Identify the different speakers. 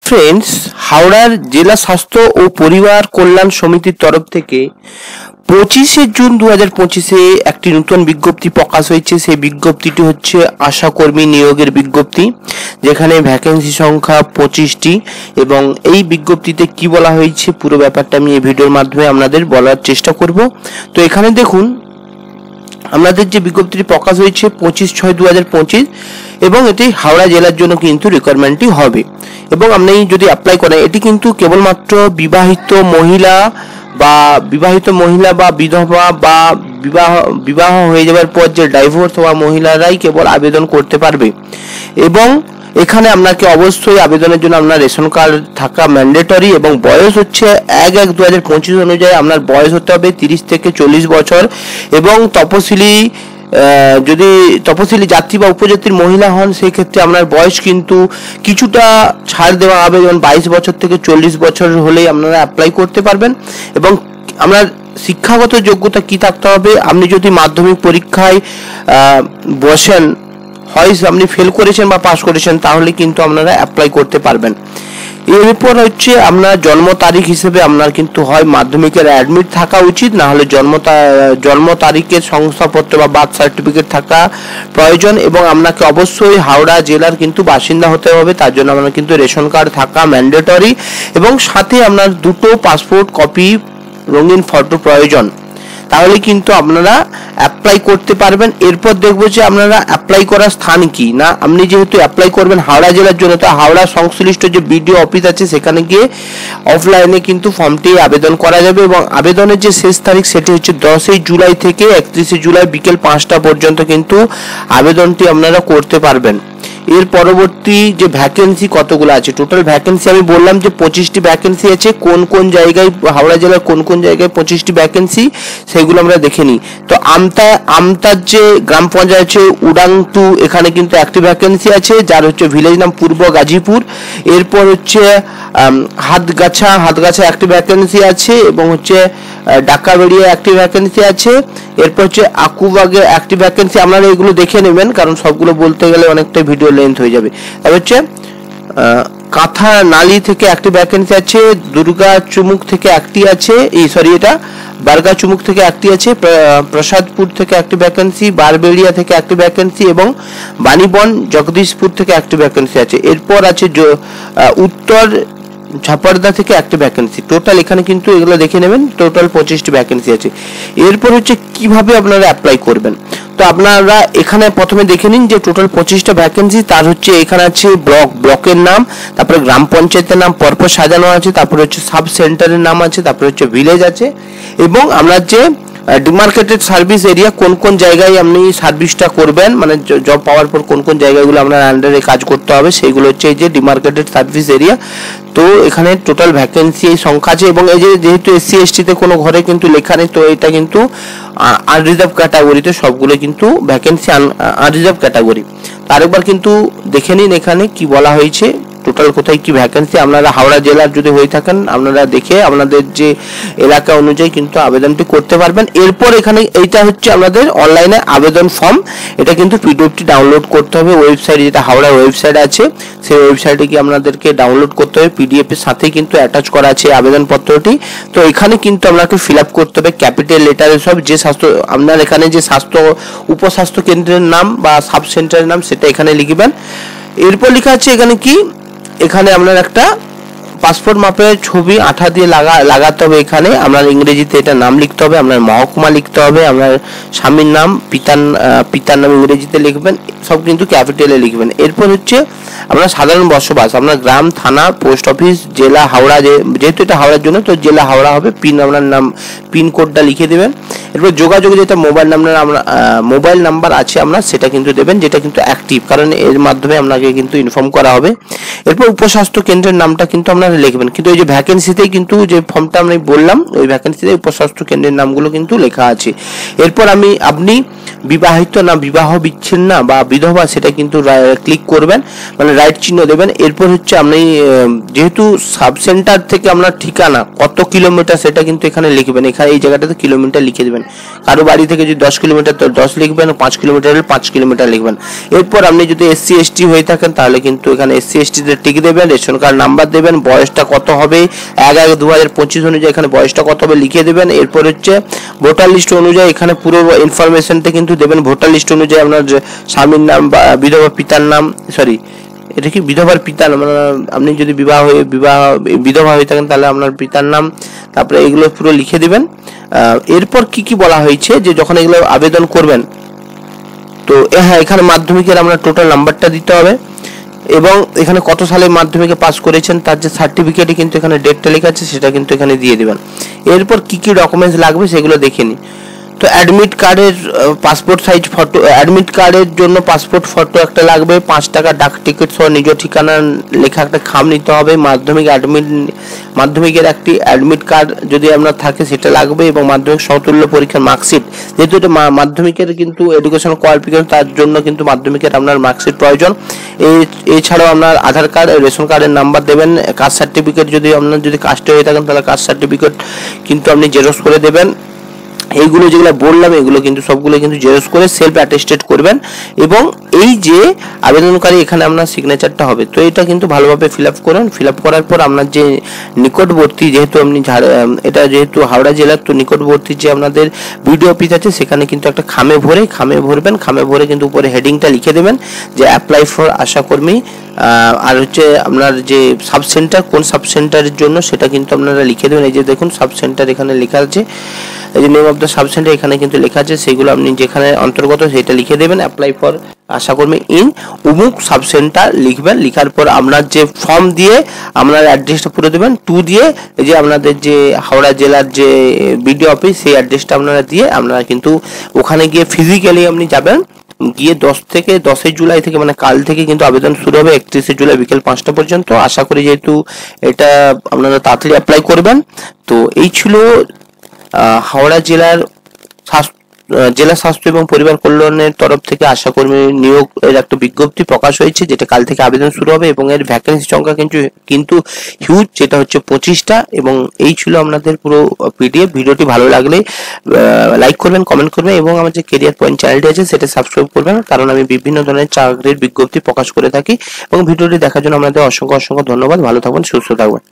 Speaker 1: Friends, হাওড়ার জেলা স্বাস্থ্য ও পরিবার কল্যাণ সমিতির তরফ থেকে 25শে জুন 2025-এ একটি নতুন বিজ্ঞপ্তি প্রকাশ হয়েছে। সেই বিজ্ঞপ্তিটি হচ্ছে আশাকর্মী নিয়োগের বিজ্ঞপ্তি, যেখানে ভ্যাকেন্সি সংখ্যা 25টি। এবং এই বিজ্ঞপ্তিতে কি বলা হয়েছে পুরো ব্যাপারটা আমি এই ভিডিওর মাধ্যমে আপনাদের বলার চেষ্টা করব। তো এখানে দেখুন, আমাদের যে বিজ্ঞপ্তিটি প্রকাশ হয়েছে 25/6/2025 এবং এটি হাওড়া জেলার জন্য কিন্তু রিকোয়ারমেন্টটি হবে। এবং আপনি যদি অ্যাপ্লাই করেন, এটি কিন্তু কেবলমাত্র বিবাহিত মহিলা বা বিধবা বা বিবাহ হয়ে যাওয়ার পর যে ডাইভোর্স হওয়া মহিলারাই কেবল আবেদন করতে পারবে। এবং এখানে আপনাকে অবশ্যই আবেদনের জন্য আপনার রেশন কার্ড থাকা ম্যান্ডেটরি এবং বয়স হচ্ছে 1/1/2025 অনুযায়ী আপনার বয়স হতে হবে 30 থেকে 40 বছর। এবং যদি তপশিলি জাতি বা উপজাতির মহিলা হন, সেই ক্ষেত্রে আপনার বয়স কিন্তু কিছুটা ছাড় দেওয়া হবে, যেমন 22 বছর থেকে 40 বছর হলেই আপনারা অ্যাপ্লাই করতে পারবেন। এবং আপনার শিক্ষাগত যোগ্যতা কি থাকতে হবে, আপনি যদি মাধ্যমিক পরীক্ষায় বসেন, হয় আপনি ফেল করেছেন বা পাস করেছেন, তাহলে কিন্তু আপনারা অ্যাপ্লাই করতে পারবেন। এরপর হচ্ছে আপনার জন্ম তারিখ হিসেবে আপনার কিন্তু হয় মাধ্যমিকের অ্যাডমিট থাকা উচিত, না হলে জন্ম তারিখের শংসাপত্র বা বার্থ সার্টিফিকেট থাকা প্রয়োজন। এবং আপনাকে অবশ্যই হাওড়া জেলার কিন্তু বাসিন্দা হতে হবে, তার জন্য আপনার কিন্তু রেশন কার্ড থাকা ম্যান্ডেটরি। এবং সাথে আপনার 2টো পাসপোর্ট কপি রঙিন ফটো প্রয়োজন, তাহলে কিন্তু আপনারা অ্যাপ্লাই করতে পারবেন। এরপর দেখবো যে আপনারা অ্যাপ্লাই করার স্থান কি না। আপনি যেহেতু অ্যাপ্লাই করবেন হাওড়া জেলার জন্য, তো হাওড়া সংশ্লিষ্ট যে বিডিও অফিস আছে সেখানে গিয়ে অফলাইনে কিন্তু ফর্মটি আবেদন করা যাবে। এবং আবেদনের যে শেষ তারিখ সেটি হচ্ছে 10 জুলাই থেকে 31 জুলাই বিকেল 5টা পর্যন্ত কিন্তু আবেদনটি আপনারা করতে পারবেন। এর পরবর্তী যে ভ্যাকেন্সি কতগুলো আছে, টোটাল ভ্যাকেন্সি আমি বললাম যে 25টি ভ্যাকেন্সি আছে। কোন কোন জায়গায়, হাওড়া জেলার কোন কোন জায়গায় 25টি ভ্যাকেন্সি, সেগুলো আমরা দেখে নিই। তো আমতার যে গ্রাম পঞ্চায়েত আছে উডাং 2, এখানে কিন্তু একটি ভ্যাকেন্সি আছে, যার হচ্ছে ভিলেজ নাম পূর্ব গাজীপুর। এরপর হচ্ছে হাতগাছা একটি ভ্যাকেন্সি আছে, এবং হচ্ছে ডাকাবেড়িয়া একটি ভ্যাকেন্সি আছে। এরপর হচ্ছে আকুবাগে একটি ভ্যাকেন্সি। আপনারা এগুলো দেখে নেবেন, কারণ সবগুলো বলতে গেলে অনেকটা ভিডিও লেন্থ হয়ে যাবে। তারপর হচ্ছে কাঁথা নালি থেকে একটি ভ্যাকেন্সি আছে, দুর্গা চুমুক থেকে একটি আছে, বারগা চুমুক থেকে একটি আছে, প্রসাদপুর থেকে একটি ভ্যাকেন্সি, বারবেড়িয়া থেকে একটি ভ্যাকেন্সি এবং বাণীবন জগদীশপুর থেকে একটি ভ্যাকেন্সি আছে। এরপর আছে উত্তর ঝাপড়দা থেকে একটি ভ্যাকেন্সি। টোটাল এখানে কিন্তু এগুলো দেখে নেবেন, টোটাল 25টি ভ্যাকেন্সি আছে। এরপর হচ্ছে কিভাবে আপনারা অ্যাপ্লাই করবেন। তো আপনারা এখানে প্রথমে দেখে নিন যে টোটাল 25টা ভ্যাকেন্সি, তার হচ্ছে এখানে আছে ব্লকের নাম, তারপরে গ্রাম পঞ্চায়েতের নাম পরপর সাজানো আছে, তারপরে হচ্ছে সাব সেন্টারের নাম আছে, তারপরে হচ্ছে ভিলেজ আছে। এবং আমরা যে ডিমার্কেটেড সার্ভিস এরিয়া, কোন কোন জায়গায় আপনি সার্ভিসটা করবেন, মানে জব পাওয়ার পর কোন কোন জায়গাগুলো আপনার আন্ডারে কাজ করতে হবে, সেইগুলো হচ্ছে এই যে ডিমার্কেটেড সার্ভিস এরিয়া। তো এখানে টোটাল ভ্যাকেন্সি এই সংখ্যা আছে। এবং এই যে যেহেতু SC ST তে কোনো ঘরে কিন্তু লেখা নেই, তো এটা কিন্তু আনরিজার্ভ ক্যাটাগরিতে সবগুলো কিন্তু ভ্যাকেন্সি আনরিজার্ভ ক্যাটাগরি। আরেকবার কিন্তু দেখে নিন এখানে কি বলা হয়েছে, টোটাল কোথায় কি ভ্যাকেন্সি। আপনারা হাওড়া জেলার যদি হয়ে থাকেন, আপনারা দেখে আপনাদের যে এলাকা অনুযায়ী কিন্তু আবেদনটি করতে পারবেন। এরপর এখানে এইটা হচ্ছে আমাদের অনলাইনে আবেদন ফর্ম, এটা কিন্তু পিডিএফটি ডাউনলোড করতে হবে ওয়েবসাইট, যেটা হাওড়া ওয়েবসাইট আছে সেই ওয়েবসাইটে গিয়ে আপনাদেরকে ডাউনলোড করতে হবে। পিডিএফ এর সাথে কিন্তু অ্যাটাচ করা আছে আবেদনপত্রটি। তো এখানে কিন্তু আপনাকে ফিল আপ করতে হবে ক্যাপিটাল লেটারে সব, যে স্বাস্থ্য আপনার এখানে যে স্বাস্থ্য উপস্বাস্থ্য কেন্দ্রের নাম বা সাব সেন্টারের নাম সেটা এখানে লিখবেন। এরপর লেখা আছে এখানে কি, এখানে আপনার একটা পাসপোর্ট মাপের ছবি আঠা দিয়ে লাগাতে হবে। এখানে আপনার ইংরেজিতে এটা নাম লিখতে হবে, আপনার মহকুমা লিখতে হবে, আপনার স্বামীর নাম, পিতার নাম ইংরেজিতে লিখবেন, সব কিন্তু ক্যাপিটালে লিখবেন। এরপর হচ্ছে আপনার সাধারণ বসবাস, আপনার গ্রাম, থানা, পোস্ট অফিস, জেলা হাওড়া, যেহেতু এটা হাওড়ার জন্য তো জেলা হাওড়া হবে। আপনার নাম, পিন কোডটা লিখে দেবেন। এরপর যোগাযোগ, যেটা মোবাইল নাম্বার আছে আপনার, সেটা কিন্তু দেবেন, যেটা কিন্তু অ্যাক্টিভ, কারণ এর মাধ্যমে আপনাকে কিন্তু ইনফর্ম করা হবে। এরপর উপস্বাস্থ্য কেন্দ্রের নামটা কিন্তু আপনার আপনারা লিখবেন, কিন্তু এই যে ভ্যাকেন্সিতে কিন্তু যে ফর্মটা আমি বললাম ওই ভ্যাকেন্সিতে উপস্বাস্থ্য কেন্দ্রের নামগুলো কিন্তু লেখা আছে। এরপর আপনি বিবাহিত না বিবাহ বিচ্ছিন্ন না বা বিধবা সেটা কিন্তু ক্লিক করবেন, মানে রাইট চিহ্ন দেবেন। এরপর হচ্ছে আপনি যেহেতু সাব সেন্টার থেকে আপনার ঠিকানা কত কিলোমিটার সেটা কিন্তু এখানে লিখবেন, এখানে এই জায়গাটাতে কিলোমিটার লিখে দেবেন। কারো বাড়ি থেকে যদি 10 কিলোমিটার তো 10 লিখবেন, 5 কিলোমিটার হলে 5 কিলোমিটার লিখবেন। এরপর আপনি যদি SC ST হয়ে থাকেন তাহলে কিন্তু এখানে SC ST তে টিক দেবেন, রেশন কার্ড নাম্বার দেবেন, বয়সটা কত হবে 1/1/2025 অনুযায়ী এখানে বয়সটা কত হবে লিখে দেবেন। এরপর হচ্ছে ভোটার লিস্ট অনুযায়ী এখানে পুরো ইনফরমেশনটা কিন্তু দেবেন। ভোটার লিস্ট অনুযায়ী আপনার স্বামীর নাম বা বিধবা পিতার নাম, সরি এটা কি বিধবার পিতার, মানে আপনি যদি বিধবা হয়ে থাকেন তাহলে আপনার পিতার নাম, তারপরে এগুলো পুরো লিখে দিবেন। এরপর কি বলা হয়েছে যে যখন এগুলো আবেদন করবেন তো হ্যাঁ এখানে মাধ্যমিকের আপনার টোটাল নাম্বারটা দিতে হবে এবং এখানে কত সালে মাধ্যমিকে পাস করেছেন তার যে সার্টিফিকেটে কিন্তু এখানে ডেটটা লেখা আছে সেটা কিন্তু এখানে দিয়ে দিবেন। এরপর কি ডকুমেন্টস লাগবে সেগুলো দেখে নিন। তো অ্যাডমিট কার্ডের পাসপোর্ট সাইজ ফটো, অ্যাডমিট কার্ডের জন্য পাসপোর্ট ফটো একটা লাগবে, 5 টাকা ডাক টিকিট সহ নিজ ঠিকানা লেখা একটা খাম নিতে হবে, মাধ্যমিকের একটি অ্যাডমিট কার্ড যদি আপনার থাকে সেটা লাগবে এবং মাধ্যমিক সমতুল্য পরীক্ষার মার্কশিট, যেহেতু এটা মাধ্যমিকের কিন্তু এডুকেশন কোয়ালিফিকেশন তার জন্য কিন্তু মাধ্যমিকের আপনার মার্কশিট প্রয়োজন। এছাড়াও আপনার আধার কার্ড, রেশন কার্ডের নাম্বার দেবেন, কাস্ট সার্টিফিকেট যদি আপনার যদি কাস্টে হয়ে থাকেন তাহলে কাস্ট সার্টিফিকেট কিন্তু আপনি জেরক্স করে দেবেন। এইগুলো যেগুলো বললাম এগুলো কিন্তু সবগুলো কিন্তু জেরক্স করে সেলফ অ্যাটেস্টেড করবেন এবং এই যে আবেদনকারী এখানে আপনার সিগনেচারটা হবে। তো এটা কিন্তু ভালোভাবে ফিল আপ করেন। ফিল আপ করার পর আপনার যে নিকটবর্তী, যেহেতু আপনি এটা যেহেতু হাওড়া জেলার, তো নিকটবর্তী যে আপনাদের বিডিও অফিস আছে সেখানে কিন্তু একটা খামে ভরবেন। খামে ভরে কিন্তু উপরে হেডিংটা লিখে দেবেন যে অ্যাপ্লাই ফর আশাকর্মী, আর হচ্ছে আপনার যে সাব সেন্টার কোন সাব সেন্টারের জন্য সেটা কিন্তু আপনারা লিখে দেবেন। এই যে দেখুন সাব সেন্টার এখানে লেখা আছে, এই যে name of the sub centre এখানে কিন্তু লেখা আছে, সেগুলো আপনি যেখানে অন্তর্গত সেটা লিখে দেবেন। অ্যাপ্লাই ফর আশাকর্মী ইন উমুক সাব সেন্টার লিখবেন। লিখার পর আপনার যে ফর্ম দিয়ে আপনার অ্যাড্রেসটা পুরো দেবেন, দিয়ে এই যে আপনাদের যে হাওড়া জেলার যে বিডিও অফিস সেই অ্যাড্রেসটা আপনারা দিয়ে আপনারা কিন্তু ওখানে গিয়ে ফিজিক্যালি আপনি যাবেন। গিয়ে 10 জুলাই থেকে মানে কাল থেকে কিন্তু আবেদন শুরু হবে 31 জুলাই বিকেল 5টা পর্যন্ত। আশা করি যেহেতু এটা আপনারা তাড়াতাড়ি অ্যাপ্লাই করবেন। তো এই ছিল হাওড়া জেলার জেলা স্বাস্থ্য এবং পরিবার কল্যাণের তরফ থেকে আশাকর্মী নিয়োগ এর একটা বিজ্ঞপ্তি প্রকাশ হয়েছে, যেটা কাল থেকে আবেদন শুরু হবে এবং এর ভ্যাকেন্সি সংখ্যা কিন্তু হিউজ, যেটা হচ্ছে 25টা। এবং এই ছিল আপনাদের পুরো পিডিএফ। ভিডিওটি ভালো লাগলে লাইক করবেন, কমেন্ট করবেন এবং আমার যে কেরিয়ার পয়েন্ট চ্যানেলটি আছে সেটা সাবস্ক্রাইব করবেন, কারণ আমি বিভিন্ন ধরনের চাকরির বিজ্ঞপ্তি প্রকাশ করে থাকি। এবং ভিডিওটি দেখার জন্য আপনাদের অসংখ্য ধন্যবাদ। ভালো থাকবেন, সুস্থ থাকবেন।